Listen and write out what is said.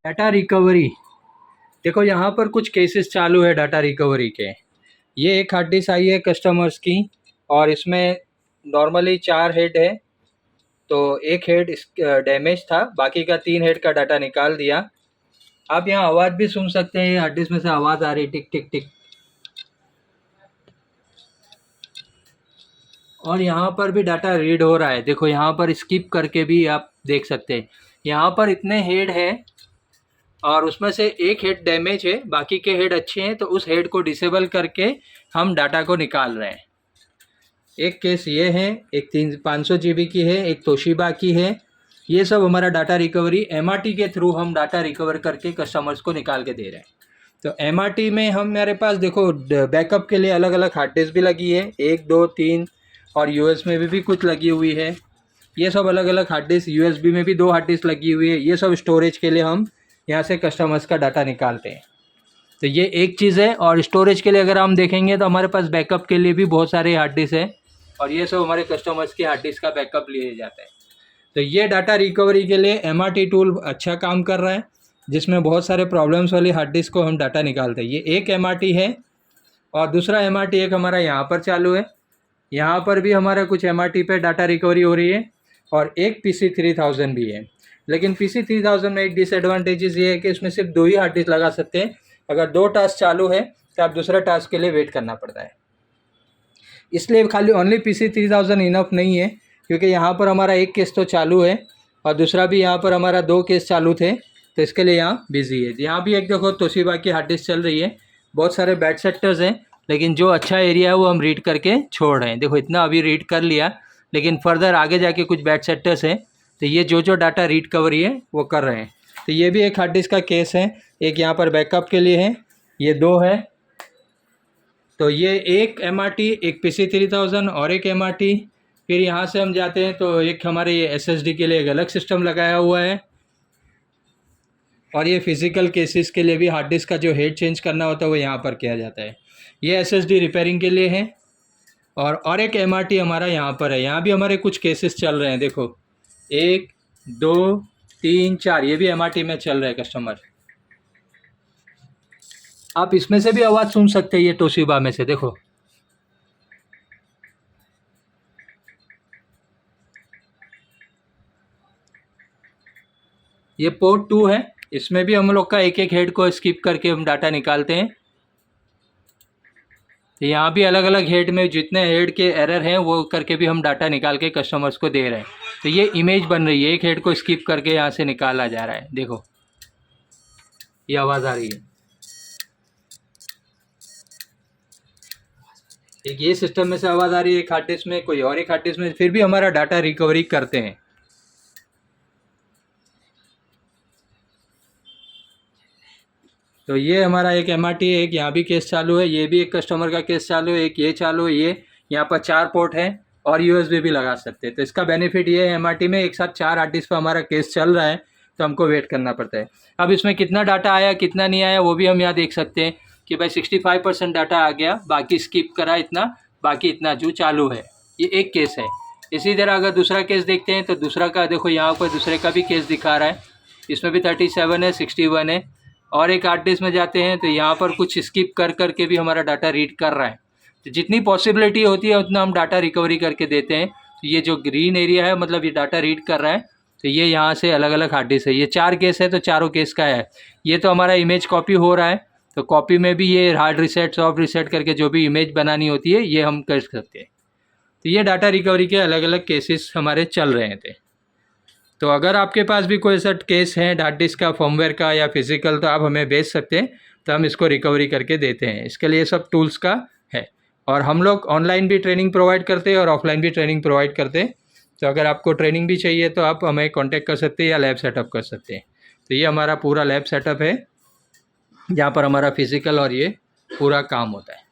Data recovery. देखो यहाँ पर कुछ केसेस चालू है डाटा रिकवरी के। ये एक हार्ड डिस्क आई है कस्टमर्स की और इसमें नॉर्मली 4 हेड है, तो एक हेड डैमेज था, बाकी का 3 हेड का डाटा निकाल दिया। आप यहाँ आवाज़ भी सुन सकते हैं, हार्ड डिस्क में से आवाज़ आ रही टिक टिक टिक। और यहाँ पर भी डाटा रीड हो रहा है, देखो यहाँ पर स्किप करके भी आप देख सकते हैं। यहाँ पर इतने हेड है और उसमें से एक हेड डैमेज है, बाकी के हेड अच्छे हैं, तो उस हेड को डिसेबल करके हम डाटा को निकाल रहे हैं। एक केस ये है, एक 500 GB की है, एक तोशिबा की है। ये सब हमारा डाटा रिकवरी MRT के थ्रू हम डाटा रिकवर करके कस्टमर्स को निकाल के दे रहे हैं। तो MRT में हमारे पास देखो बैकअप के लिए अलग अलग हार्ड डिस्क भी लगी है, 1 2 3, और US में भी कुछ लगी हुई है। ये सब अलग अलग हार्ड डिस्क, USB में भी 2 हार्ड डिस्क लगी हुई है। ये सब स्टोरेज के लिए हम यहाँ से कस्टमर्स का डाटा निकालते हैं। तो ये एक चीज़ है। और स्टोरेज के लिए अगर हम देखेंगे तो हमारे पास बैकअप के लिए भी बहुत सारे हार्ड डिस्क है और ये सब हमारे कस्टमर्स के हार्ड डिस्क का बैकअप लिए जाते हैं। तो ये डाटा रिकवरी के लिए MRT टूल अच्छा काम कर रहा है, जिसमें बहुत सारे प्रॉब्लम्स वाली हार्ड डिस्क को हम डाटा निकालते हैं। ये एक MRT है और दूसरा MRT एक हमारा यहाँ पर चालू है। यहाँ पर भी हमारा कुछ MRT पे डाटा रिकवरी हो रही है और एक PC3000 भी है। लेकिन PC3000 में एक डिसएडवांटेजेस ये है कि इसमें सिर्फ 2 ही हार्ड डिस्क लगा सकते हैं। अगर 2 टास्क चालू है तो आप दूसरा टास्क के लिए वेट करना पड़ता है। इसलिए खाली ओनली PC3000 इनफ नहीं है, क्योंकि यहाँ पर हमारा एक केस तो चालू है और दूसरा भी यहाँ पर हमारा 2 केस चालू थे, तो इसके लिए यहाँ बिजी है। यहाँ भी एक देखो तोशिबा की हार्ड डिस्क चल रही है। बहुत सारे बैड सेक्टर्स हैं, लेकिन जो अच्छा एरिया है वो हम रीड करके छोड़ रहे हैं। देखो इतना अभी रीड कर लिया, लेकिन फर्दर आगे जाके कुछ बैड सेक्टर्स हैं, तो ये जो डाटा रीड कवरी है वो कर रहे हैं। तो ये भी एक हार्ड डिस्क का केस है। एक यहाँ पर बैकअप के लिए है, ये 2 है। तो ये एक MRT, एक PC3000 और एक MRT। फिर यहाँ से हम जाते हैं तो एक हमारे ये SSD के लिए एक अलग सिस्टम लगाया हुआ है। और ये फिज़िकल केसेस के लिए भी हार्ड डिस्क का जो हेड चेंज करना होता है वो यहाँ पर किया जाता है। ये SSD रिपेयरिंग के लिए है। और एक MRT हमारा यहाँ पर है। यहाँ भी हमारे कुछ केसेस चल रहे हैं, देखो 1 2 3 4, ये भी MRT में चल रहे हैं कस्टमर। आप इसमें से भी आवाज़ सुन सकते हैं, ये तोशिबा में से देखो। ये पोर्ट 2 है, इसमें भी हम लोग का एक एक हेड को स्किप करके हम डाटा निकालते हैं। तो यहाँ भी अलग अलग हेड में जितने हेड के एरर हैं वो करके भी हम डाटा निकाल के कस्टमर्स को दे रहे हैं। तो ये इमेज बन रही है, एक हेड को स्किप करके यहाँ से निकाला जा रहा है। देखो ये आवाज़ आ रही है। एक ये सिस्टम में से आवाज़ आ रही है, एक हार्ड डिस्क में, कोई और एक हार्ड डिस्क में, फिर भी हमारा डाटा रिकवरी करते हैं। तो ये हमारा एक MRT है, एक यहाँ भी केस चालू है, ये भी एक कस्टमर का केस चालू है, एक ये चालू है। ये यहाँ पर 4 पोर्ट है और USB भी लगा सकते हैं। तो इसका बेनिफिट ये है, MRT में एक साथ 4 हार्ड डिस्क पर हमारा केस चल रहा है, तो हमको वेट करना पड़ता है। अब इसमें कितना डाटा आया कितना नहीं आया वो भी हम यहाँ देख सकते हैं कि भाई 65% डाटा आ गया, बाकी स्किप करा इतना, बाकी इतना जो चालू है। ये एक केस है। इसी तरह अगर दूसरा केस देखते हैं तो दूसरा का देखो यहाँ पर दूसरे का भी केस दिखा रहा है, इसमें भी 37 है, 61 है। और एक हार्ड डिस्क में जाते हैं तो यहाँ पर कुछ स्किप कर करके भी हमारा डाटा रीड कर रहा है। तो जितनी पॉसिबिलिटी होती है उतना हम डाटा रिकवरी करके देते हैं। तो ये जो ग्रीन एरिया है मतलब ये डाटा रीड कर रहा है, तो ये यहाँ से अलग अलग हार्ड डिस्क है। ये 4 केस है तो चारों केस का है। ये तो हमारा इमेज कॉपी हो रहा है, तो कॉपी में भी ये हार्ड रीसेट सॉफ्ट रीसेट करके जो भी इमेज बनानी होती है ये हम कर सकते हैं। तो ये डाटा रिकवरी के अलग अलग केसेस हमारे चल रहे थे। तो अगर आपके पास भी कोई ऐसा केस है हार्ड डिस्क का, फर्मवेयर का या फिज़िकल, तो आप हमें भेज सकते हैं, तो हम इसको रिकवरी करके देते हैं। इसके लिए सब टूल्स का है। और हम लोग ऑनलाइन भी ट्रेनिंग प्रोवाइड करते हैं और ऑफलाइन भी ट्रेनिंग प्रोवाइड करते हैं। तो अगर आपको ट्रेनिंग भी चाहिए तो आप हमें कॉन्टैक्ट कर सकते हैं या लैब सेटअप कर सकते हैं। तो ये हमारा पूरा लैब सेटअप है, जहाँ पर हमारा फिज़िकल और ये पूरा काम होता है।